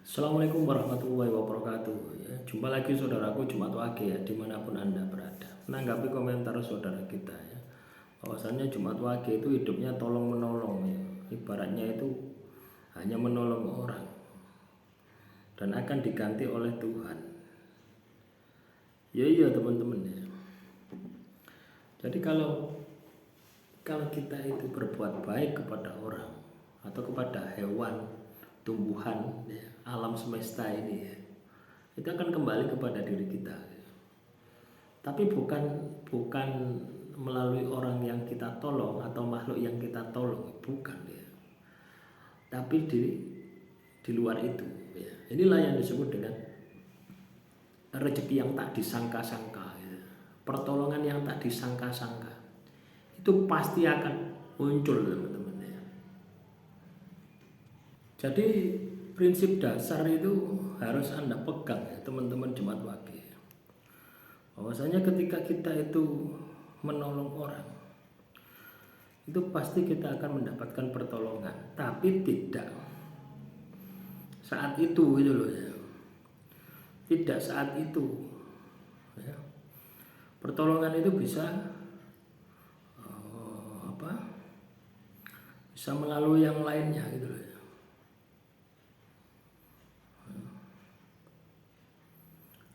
Assalamualaikum warahmatullahi wabarakatuh. Ya, jumpa lagi saudaraku Jumat Wage ya, dimanapun Anda berada. Menanggapi komentar saudara kita ya, bahwasannya Jumat Wage itu hidupnya tolong menolong ya. Ibaratnya itu hanya menolong orang dan akan diganti oleh Tuhan. Ya iya teman-teman ya. Jadi kalau kita itu berbuat baik kepada orang atau kepada hewan, tumbuhan, ya, alam semesta ini ya, itu akan kembali kepada diri kita. Ya. Tapi bukan melalui orang yang kita tolong atau makhluk yang kita tolong, bukan ya. Tapi di luar itu. Ya. Inilah yang disebut dengan rezeki yang tak disangka-sangka, ya. Pertolongan yang tak disangka-sangka. Itu pasti akan muncul teman-teman ya. Jadi prinsip dasar itu harus Anda pegang ya teman-teman Jumat Wage. Bahwasanya ketika kita itu menolong orang, itu pasti kita akan mendapatkan pertolongan, tapi tidak saat itu gitu loh ya. Tidak saat itu ya. Pertolongan itu bisa bisa melalui yang lainnya gitu loh ya.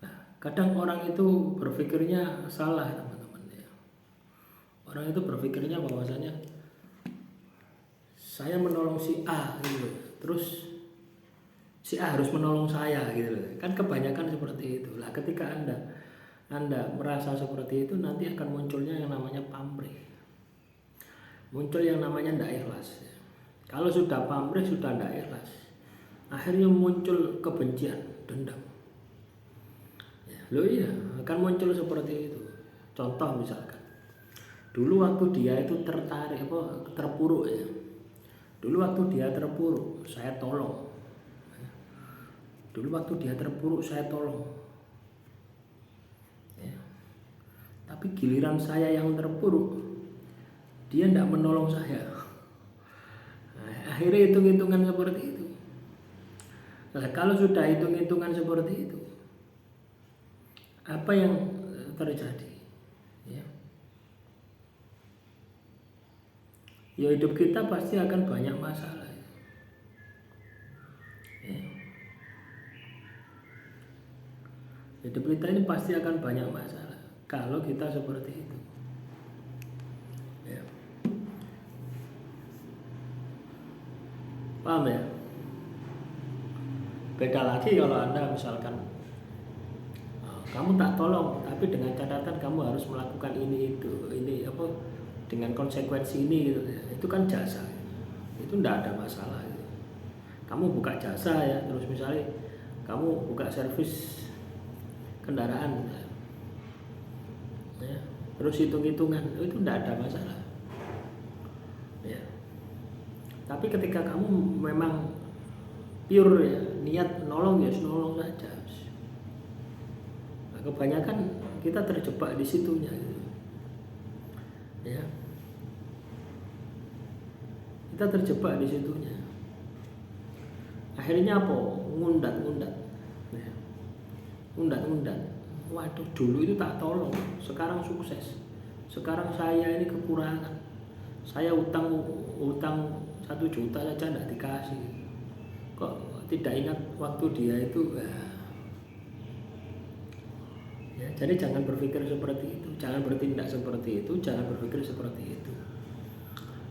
Nah, kadang orang itu berpikirnya salah teman-teman ya. Orang itu berpikirnya bahwasanya saya menolong si A gitu loh. Terus si A harus menolong saya gitu loh. Kan kebanyakan seperti itu. Lah ketika Anda merasa seperti itu, nanti akan munculnya yang namanya pamrih. Muncul yang namanya tidak ikhlas ya. Kalau sudah pamrih, sudah tidak ikhlas, akhirnya muncul kebencian, dendam ya, loh iya akan muncul seperti itu. Contoh misalkan dulu waktu dia itu terpuruk ya. Dulu waktu dia terpuruk saya tolong ya. Dulu waktu dia terpuruk saya tolong ya. Tapi giliran saya yang terpuruk, dia tidak menolong saya. Nah, akhirnya hitung-hitungan seperti itu. Nah, kalau sudah hitung-hitungan seperti itu, apa yang terjadi? Ya hidup kita pasti akan banyak masalah. Ya. Hidup kita ini pasti akan banyak masalah kalau kita seperti itu. Ya. Paham ya? Beda lagi kalau Anda misalkan kamu tak tolong, tapi dengan catatan kamu harus melakukan ini dengan konsekuensi ini gitu. Itu kan jasa. Itu tidak ada masalah gitu. Kamu buka jasa ya, terus misalnya kamu buka servis kendaraan ya, terus hitung-hitungan, itu tidak ada masalah ya. Tapi ketika kamu memang pure ya, niat nolong ya nolong saja. Nah, kebanyakan kita terjebak di situnya gitu. Ya, kita terjebak di situnya. Akhirnya apa? Ngundat ya. Ngundat. Waduh, dulu itu tak tolong, sekarang sukses. Sekarang saya ini kekurangan. Saya utang 1 juta saja tidak dikasih. Kok tidak ingat waktu dia itu ya, jadi jangan berpikir seperti itu, jangan bertindak seperti itu, jangan berpikir seperti itu.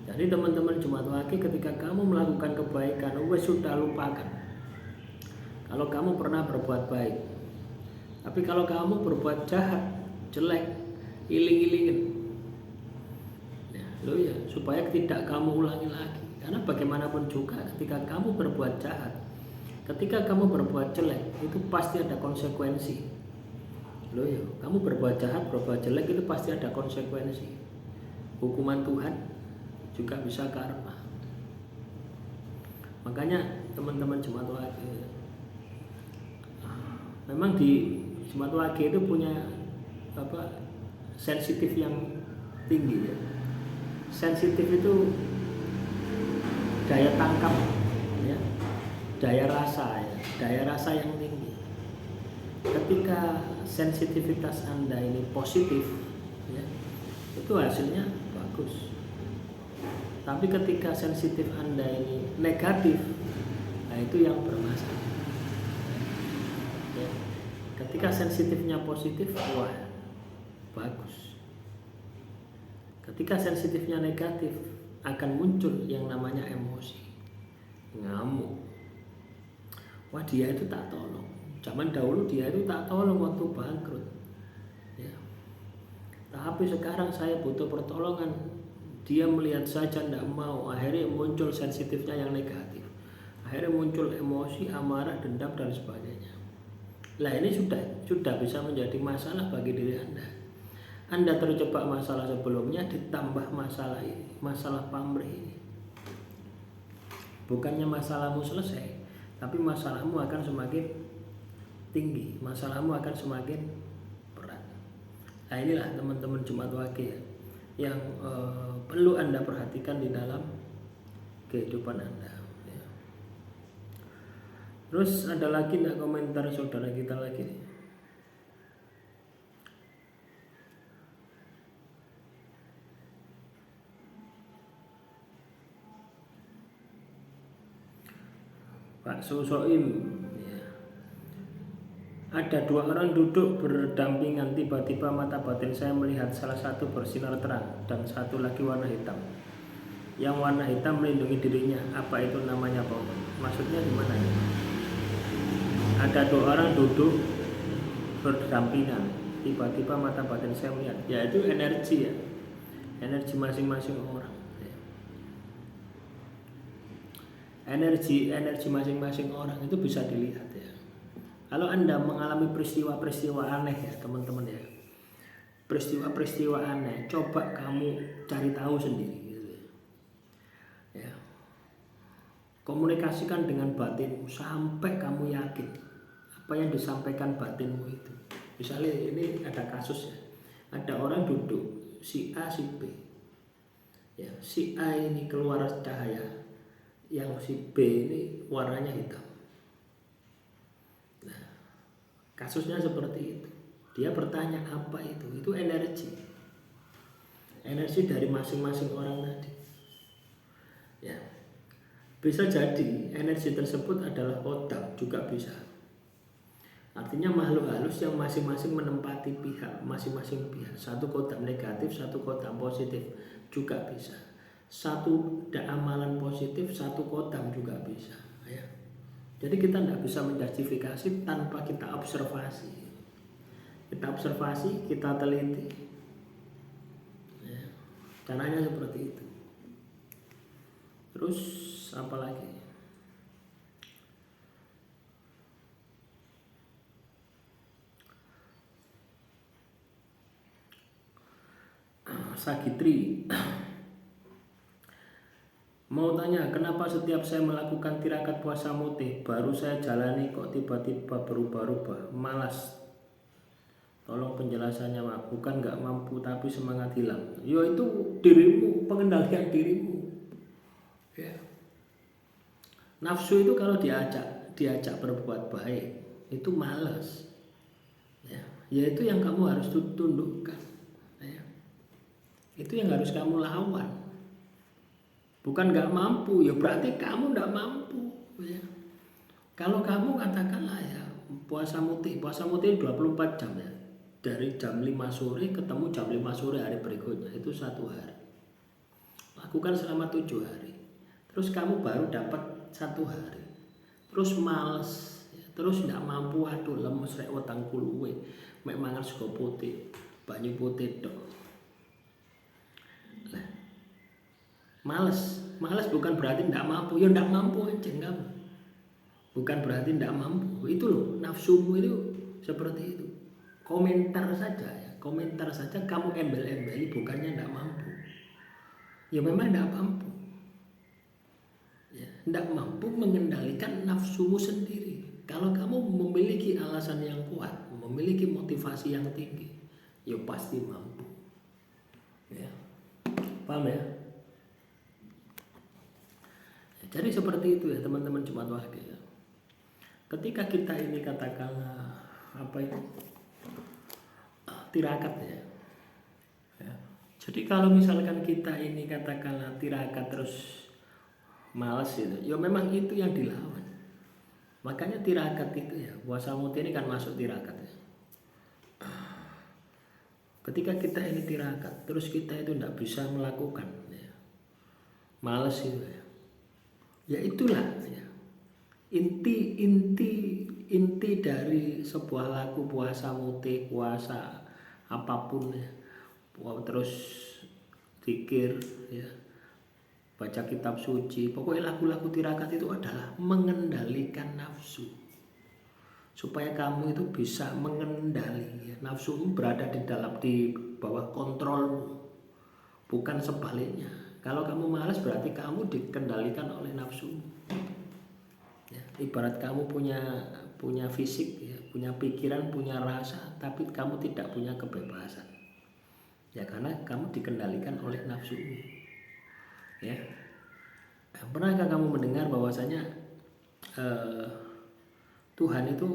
Jadi teman-teman Jumat Wage, ketika kamu melakukan kebaikan, sudah lupakan kalau kamu pernah berbuat baik. Tapi kalau kamu berbuat jahat, jelek, iling-ilingin ya, supaya tidak kamu ulangi lagi. Karena bagaimanapun juga ketika kamu berbuat jahat, ketika kamu berbuat jelek, itu pasti ada konsekuensi. Kamu berbuat jahat, berbuat jelek, itu pasti ada konsekuensi. Hukuman Tuhan juga bisa karma. Makanya teman-teman Jumat Wage, memang di Jumat Wage itu punya sensitif yang tinggi ya. Sensitif itu daya tangkap ya. daya rasa ya, daya rasa yang tinggi. Ketika sensitivitas Anda ini positif ya, itu hasilnya bagus. Tapi ketika sensitif Anda ini negatif, nah itu yang bermasalah ya. Ketika sensitifnya positif, wah bagus. Ketika sensitifnya negatif, akan muncul yang namanya emosi, ngamuk. Wah dia itu tak tolong. Zaman dahulu dia itu tak tolong waktu bangkrut ya. Tapi sekarang saya butuh pertolongan, dia melihat saja tidak mau. Akhirnya muncul sensitifnya yang negatif, akhirnya muncul emosi, amarah, dendam dan sebagainya. Nah ini sudah bisa menjadi masalah bagi diri Anda. Anda terjebak masalah sebelumnya, ditambah masalah ini, masalah pamrih ini. Bukannya masalahmu selesai, tapi masalahmu akan semakin tinggi, masalahmu akan semakin berat. Nah inilah teman-teman Jumat Wage yang perlu Anda perhatikan di dalam kehidupan Anda ya. Terus ada lagi enggak komentar saudara kita lagi nih? Pak Susoim ya. Ada dua orang duduk berdampingan, tiba-tiba mata batin saya melihat salah satu bersinar terang dan satu lagi warna hitam. Yang warna hitam melindungi dirinya. Apa itu namanya Pak? Maksudnya gimana ya? Ada dua orang duduk berdampingan, tiba-tiba mata batin saya melihat. Ya itu energi ya, energi masing-masing orang. Energi masing-masing orang itu bisa dilihat ya. Kalau Anda mengalami peristiwa-peristiwa aneh ya teman-teman ya, peristiwa-peristiwa aneh, coba kamu cari tahu sendiri gitu ya. Komunikasikan dengan batinmu sampai kamu yakin apa yang disampaikan batinmu itu. Misalnya ini ada kasus ya, ada orang duduk si A si B ya, si A ini keluar cahaya, yang si B ini warnanya hitam. Nah, kasusnya seperti itu. Dia bertanya apa itu? Itu energi. Energi dari masing-masing orang tadi. Ya. Bisa jadi energi tersebut adalah kodam, juga bisa. Artinya makhluk halus yang masing-masing menempati pihak, masing-masing pihak. Satu kodam negatif, satu kodam positif, juga bisa. Satu amalan positif, satu kodam juga bisa ya. Jadi kita tidak bisa menjustifikasi tanpa kita observasi. Kita observasi, kita teliti ya. Caranya seperti itu. Terus apa lagi? Sagitri mau tanya, kenapa setiap saya melakukan tirakat puasa mutih baru saya jalani kok tiba-tiba berubah-ubah, malas. Tolong penjelasannya Mak. Bukan nggak mampu tapi semangat hilang. Yo itu dirimu, pengendalian dirimu ya. Nafsu itu kalau diajak berbuat baik itu malas ya. Ya itu yang kamu harus tundukkan ya. Itu yang harus kamu lawan. Bukan nggak mampu, ya berarti kamu nggak mampu ya. Kalau kamu katakanlah ya puasa mutih 24 jam ya, dari jam 5 sore ketemu jam 5 sore hari berikutnya, itu 1 hari. Lakukan selama 7 hari. Terus kamu baru dapat 1 hari. Terus males ya. Terus nggak mampu, aduh lemes rek wetang kuluwe, mek mangan sego putih, banyu putih dok. Malas bukan berarti tidak mampu, ya tidak mampu aja kamu. Bukan berarti tidak mampu, itu loh nafsumu itu seperti itu. Komentar saja kamu embel-embeli, bukannya tidak mampu. Ya memang tidak mampu. Ya, tidak mampu mengendalikan nafsumu sendiri. Kalau kamu memiliki alasan yang kuat, memiliki motivasi yang tinggi, ya pasti mampu. Ya, paham ya? Jadi seperti itu ya teman-teman Jumat Wage ya. ketika kita ini katakanlah apa itu tirakat ya. Jadi kalau misalkan kita ini katakanlah tirakat terus malas itu, ya memang itu yang dilawan. Makanya tirakat itu ya, puasa muti ini kan masuk tirakat ya. Ketika kita ini tirakat, terus kita itu tidak bisa melakukan ya. Malas itu ya. Ya itulah ya. Inti dari sebuah laku puasa muti, puasa apapun ya. Terus zikir ya, baca kitab suci, pokoknya lagu-lagu tirakat itu adalah mengendalikan nafsu supaya kamu itu bisa mengendali ya. Nafsu berada di bawah kontrolmu, bukan sebaliknya. Kalau kamu malas berarti kamu dikendalikan oleh nafsu ya. Ibarat kamu punya fisik ya, punya pikiran, punya rasa, tapi kamu tidak punya kebebasan ya, karena kamu dikendalikan oleh nafsu ya. Pernahkah kamu mendengar bahwasanya Tuhan itu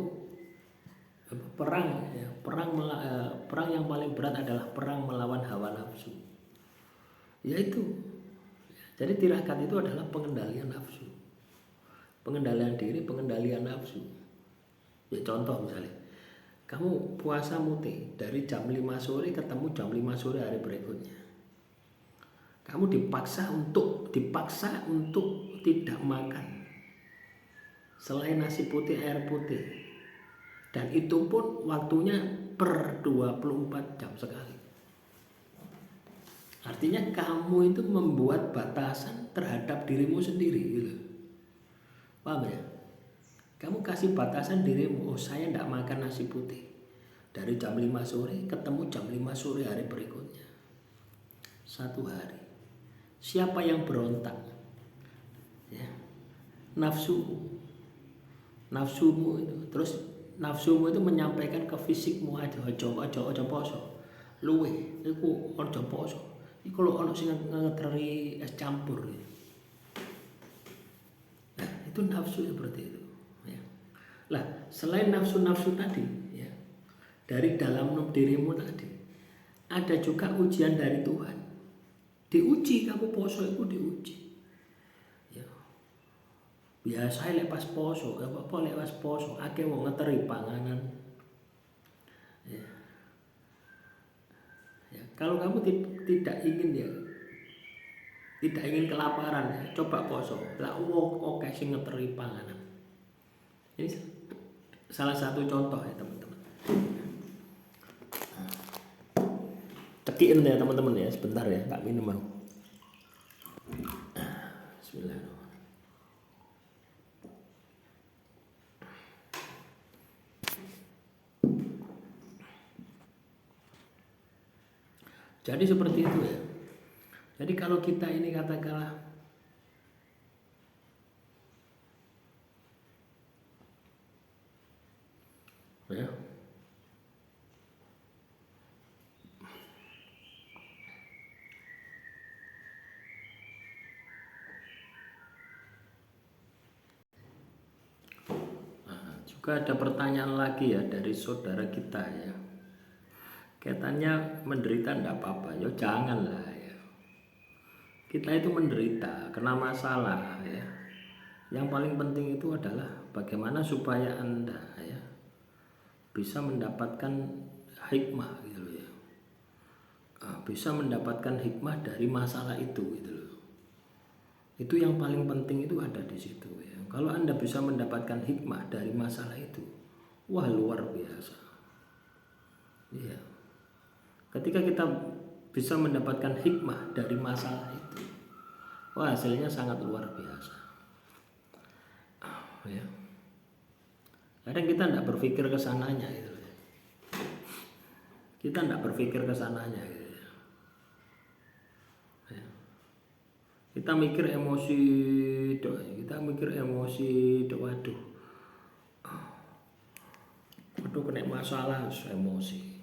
perang ya, perang yang paling berat adalah perang melawan hawa nafsu. Yaitu jadi tirakat itu adalah pengendalian nafsu, pengendalian diri, pengendalian nafsu ya. Contoh misalnya kamu puasa muti dari jam 5 sore ketemu jam 5 sore hari berikutnya. Kamu dipaksa untuk tidak makan selain nasi putih, air putih. Dan itu pun waktunya per 24 jam sekali. Artinya kamu itu membuat batasan terhadap dirimu sendiri gitu. Paham ya? Kamu kasih batasan dirimu, oh saya tidak makan nasi putih dari jam 5 sore ketemu jam 5 sore hari berikutnya. 1 hari. Siapa yang berontak? Ya. Nafsumu itu. Terus nafsumu itu menyampaikan ke fisikmu, aja poso. Luwe, iku aja poso. Iku lho ana sing ngeteri es campur. Nah, itu nafsu seperti itu. Lah, selain nafsu-nafsu tadi ya, dari dalam dirimu tadi ada juga ujian dari Tuhan. Diuji, kamu poso itu diuji ya. Biasa lek pas poso, apa lek pas poso akeh wong ngeteri panganan ya. Ya, kalau kamu tidak ingin ya, tidak ingin kelaparan ya, coba poso. Lah oke sing ngeteri panganan. Ini salah satu contoh ya teman-teman. Cekiin ya teman-teman ya, sebentar ya, tak minum mau. Bismillahirrahmanirrahim. Jadi seperti itu ya. Jadi kalau kita ini katakanlah ya, juga ada pertanyaan lagi ya dari saudara kita ya. Katanya menderita enggak apa-apa, ya janganlah ya. Kita itu menderita, kena masalah ya. Yang paling penting itu adalah bagaimana supaya Anda ya bisa mendapatkan hikmah gitu loh ya. Bisa mendapatkan hikmah dari masalah itu gitu loh. Itu yang paling penting itu ada di situ ya. Kalau Anda bisa mendapatkan hikmah dari masalah itu, wah luar biasa. Iya. Ketika kita bisa mendapatkan hikmah dari masalah itu, wah hasilnya sangat luar biasa. Ya. Kadang kita tidak berpikir ke sananya gitu. Kita tidak berpikir ke sananya gitu. Ya. Kita mikir emosi, waduh. Waduh kena masalah emosi.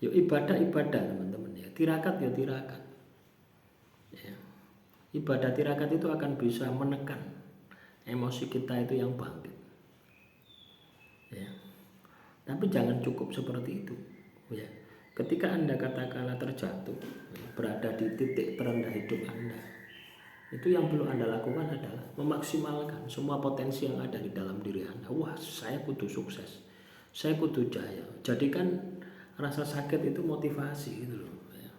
Yuk ibadah teman-teman ya. Tirakat ya tirakat. Ya. Ibadah tirakat itu akan bisa menekan emosi kita itu yang bangkit. Tapi jangan cukup seperti itu, ya. Ketika Anda katakanlah terjatuh, ya, berada di titik terendah hidup Anda, itu yang perlu Anda lakukan adalah memaksimalkan semua potensi yang ada di dalam diri Anda. Wah, saya kudu sukses, saya kudu jaya. Jadikan rasa sakit itu motivasi gitu loh, ya.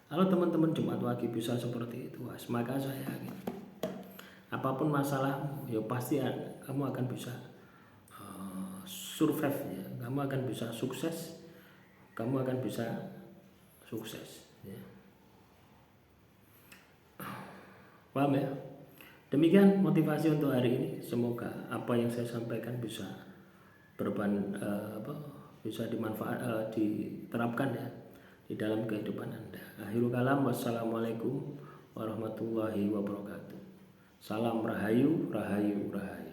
Kalau teman-teman Jumat Wage bisa seperti itu, maka saya yakin apapun masalahmu, ya pasti kamu akan bisa survive, ya. Kamu akan bisa sukses, kamu akan bisa sukses, ya. Paham ya? Demikian motivasi untuk hari ini. Semoga apa yang saya sampaikan bisa bisa diterapkan ya di dalam kehidupan Anda. Akhirul kalam, wassalamualaikum warahmatullahi wabarakatuh. Salam rahayu, rahayu, rahayu.